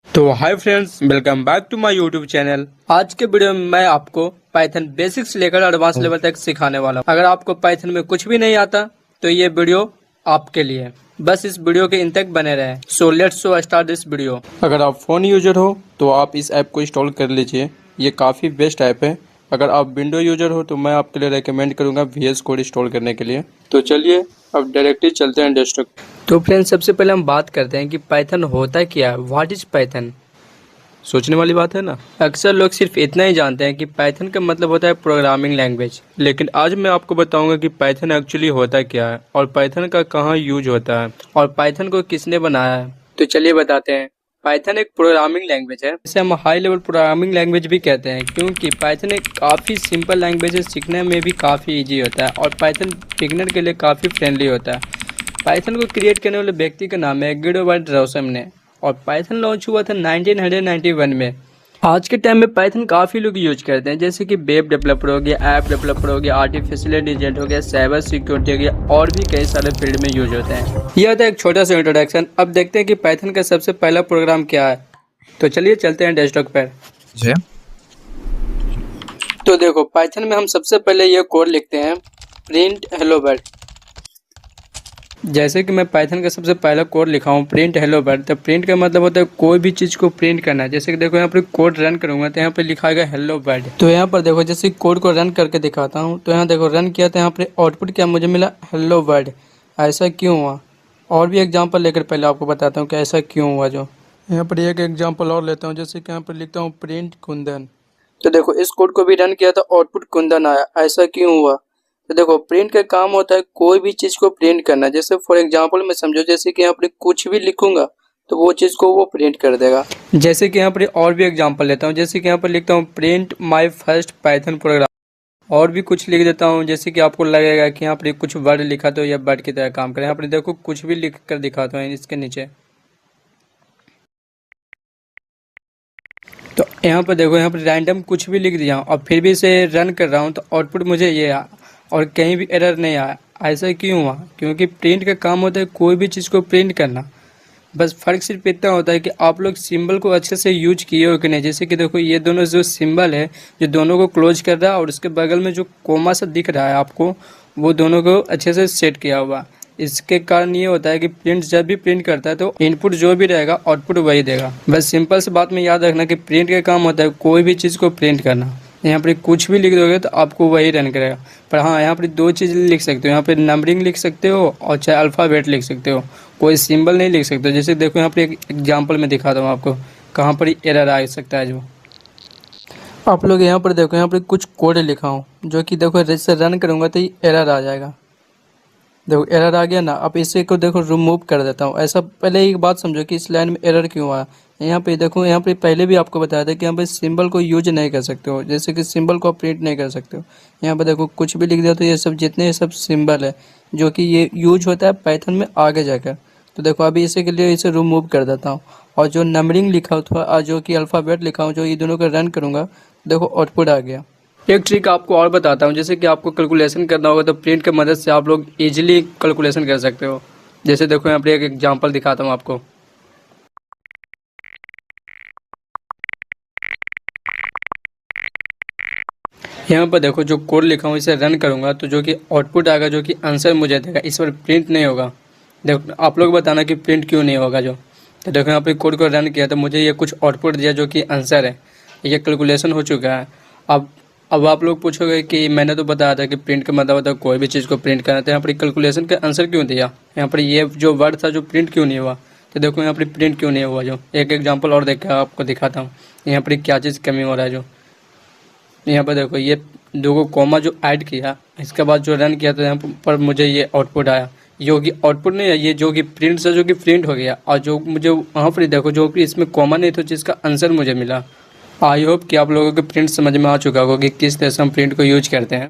तो hi friends, welcome back to my YouTube channel. आज के वीडियो में मैं आपको पाइथन बेसिक्स से लेकर एडवांस लेवल तक सिखाने वाला हूँ। अगर आपको पाइथन में कुछ भी नहीं आता तो ये वीडियो आपके लिए। बस इस वीडियो के अंत तक बने रहें। So let's start this video. अगर आप फोन यूजर हो तो आप इस ऐप को इंस्टॉल कर लीजिए, ये काफ़ी बेस्ट ऐप है। अगर आप विंडो यूजर हो तो मैं आपके लिए रेकमेंड करूंगा VS कोड इंस्टॉल करने के लिए। तो चलिए अब डायरेक्टली चलते हैं डेस्कटॉप। तो फ्रेंड्स, सबसे पहले हम बात करते हैं कि पाइथन होता क्या है। What is Python? सोचने वाली बात है ना। अक्सर लोग सिर्फ इतना ही जानते हैं कि पाइथन का मतलब होता है प्रोग्रामिंग लैंग्वेज, लेकिन आज मैं आपको बताऊंगा कि पाइथन एक्चुअली होता क्या है और पाइथन का कहाँ यूज होता है और पाइथन को किसने बनाया है। तो चलिए बताते हैं। पाइथन एक प्रोग्रामिंग लैंग्वेज है, इसे हम हाई लेवल प्रोग्रामिंग लैंग्वेज भी कहते हैं, क्योंकि पाइथन एक काफ़ी सिंपल लैंग्वेज है, सीखने में भी काफ़ी ईजी होता है और पाइथन बिगिनर के लिए काफ़ी फ्रेंडली होता है। पाइथन को क्रिएट करने वाले व्यक्ति का नाम है गिडोबर्ट रॉसम ने, और पाइथन लॉन्च हुआ था 1991 में। आज के टाइम में पाइथन काफ़ी लोग यूज करते हैं, जैसे कि वेब डेवलपर हो गया, ऐप डेवलपर हो गया, आर्टिफिशियल इंटेलिजेंस हो गया, साइबर सिक्योरिटी हो गया, और भी कई सारे फील्ड में यूज होते हैं। यह था एक छोटा सा इंट्रोडक्शन। अब देखते हैं कि पाइथन का सबसे पहला प्रोग्राम क्या है। तो चलिए चलते हैं डेस्कटॉप पर। जी। तो देखो, पाइथन में हम सबसे पहले ये कोड लिखते हैं, प्रिंट हेलो वर्ल्ड। जैसे कि मैं पाइथन का सबसे पहला कोड लिखा हूँ, प्रिंट हेलो वर्ल्ड। तो प्रिंट का मतलब होता है कोई भी चीज़ को प्रिंट करना है। जैसे कि देखो, यहाँ पर कोड रन करूँगा तो यहाँ पे लिखा गया हेलो वर्ल्ड। तो यहाँ पर देखो, जैसे कोड को रन करके दिखाता हूँ तो यहाँ देखो रन किया तो यहाँ पर आउटपुट क्या मुझे मिला, हेलो वर्ल्ड। ऐसा क्यों हुआ? और भी एग्जाम्पल लेकर पहले आपको बताता हूँ कि ऐसा क्यों हुआ। जो यहाँ पर एक एग्जाम्पल और लेता हूँ, जैसे कि यहाँ पर लिखता हूँ प्रिंट कुंदन। तो देखो, इस कोड को भी रन किया तो आउटपुट कुंदन आया। ऐसा क्यों हुआ? तो देखो, प्रिंट का काम होता है कोई भी चीज को प्रिंट करना। जैसे फॉर एग्जांपल में समझो, जैसे कि यहाँ पर कुछ भी लिखूंगा तो वो चीज को वो प्रिंट कर देगा। जैसे कि यहाँ पर और भी एग्जांपल लेता हूँ, जैसे कि यहाँ पर लिखता हूँ print my first Python programme. और भी कुछ लिख देता हूँ, जैसे कि आपको लगेगा कि यहाँ पर कुछ वर्ड लिखा तो यह वर्ड की तरह काम करे। यहाँ पर देखो कुछ भी लिख कर दिखाता हूँ इसके नीचे। तो यहाँ पर देखो, यहाँ पर रैंडम कुछ भी लिख दिया और फिर भी इसे रन कर रहा हूँ तो आउटपुट मुझे ये आया और कहीं भी एरर नहीं आया। ऐसा क्यों हुआ? क्योंकि प्रिंट का काम होता है कोई भी चीज़ को प्रिंट करना। बस फ़र्क सिर्फ इतना होता है कि आप लोग सिंबल को अच्छे से यूज किए हो कि नहीं। जैसे कि देखो, ये दोनों जो सिंबल है जो दोनों को क्लोज कर रहा है और उसके बगल में जो कोमा सा दिख रहा है आपको, वो दोनों को अच्छे से सेट किया हुआ। इसके कारण ये होता है कि प्रिंट जब भी प्रिंट करता है तो इनपुट जो भी रहेगा आउटपुट वही देगा। बस सिंपल सी बात में याद रखना कि प्रिंट का काम होता है कोई भी चीज़ को प्रिंट करना। यहाँ पर कुछ भी लिख दोगे तो आपको वही रन करेगा। पर हाँ, यहाँ पर दो चीज़ लिख सकते हो, यहाँ पर नंबरिंग लिख सकते हो और चाहे अल्फ़ाबेट लिख सकते हो, कोई सिंबल नहीं लिख सकते। जैसे देखो, यहाँ पर एक एग्जांपल में दिखाता हूँ आपको कहाँ पर एरर आ सकता है। जो आप लोग यहाँ पर देखो, यहाँ पर कुछ कोड लिखा हूँ जो कि देखो जैसे रन करूँगा तो ये एरर आ जाएगा। देखो एरर आ गया ना। अब इसे को देखो रिमूव कर देता हूँ। ऐसा पहले एक बात समझो कि इस लाइन में एरर क्यों आया। यहाँ पे देखो, यहाँ पे पहले भी आपको बताया था कि यहाँ पे सिंबल को यूज नहीं कर सकते हो, जैसे कि सिंबल को आप प्रिंट नहीं कर सकते हो। यहाँ पे देखो कुछ भी लिख दिया तो ये सब जितने सब सिंबल है जो कि ये यूज होता है पाइथन में आगे जाकर। तो देखो अभी इसे के लिए इसे रिमूव कर देता हूँ और जो नंबरिंग लिखा हुआ जो कि अल्फ़ाबेट लिखा हूँ, जो ये दोनों का रन करूँगा देखो आउटपुट आ गया। एक ट्रिक आपको और बताता हूँ, जैसे कि आपको कैलकुलेशन करना होगा तो प्रिंट की मदद से आप लोग इजीली कैलकुलेशन कर सकते हो। जैसे देखो, यहाँ पर एक एग्जांपल दिखाता हूँ आपको। यहाँ पर देखो जो कोड लिखा हूँ इसे रन करूँगा तो जो कि आउटपुट आएगा, जो कि आंसर मुझे देगा। इस पर प्रिंट नहीं होगा। देखो आप लोग बताना कि प्रिंट क्यों नहीं होगा। जो तो देखो, यहाँ पर कोड को रन किया तो मुझे ये कुछ आउटपुट दिया जो कि आंसर है। ये कैलकुलेशन हो चुका है। अब आप लोग पूछोगे कि मैंने तो बताया था कि प्रिंट का मतलब होता है कोई भी चीज़ को प्रिंट करना। तो यहाँ पर कैलकुलेशन का आंसर क्यों दिया? यहाँ पर ये जो वर्ड था जो प्रिंट क्यों नहीं हुआ? तो देखो यहाँ पर प्रिंट क्यों नहीं हुआ। जो एक एग्जांपल और देख के आपको दिखाता हूँ यहाँ पर क्या चीज़ कमी हो रहा है। जो यहाँ पर देखो, ये दो को कॉमा जो ऐड किया, इसके बाद जो रन किया तो यहाँ पर मुझे ये आउटपुट आया। जो कि आउटपुट नहीं है, ये जो कि प्रिंट से जो कि प्रिंट हो गया। और जो मुझे वहाँ पर देखो जो कि इसमें कॉमा नहीं था जिसका आंसर मुझे मिला। आई होप कि आप लोगों को प्रिंट समझ में आ चुका होगा कि किस तरह से हम प्रिंट को यूज करते हैं।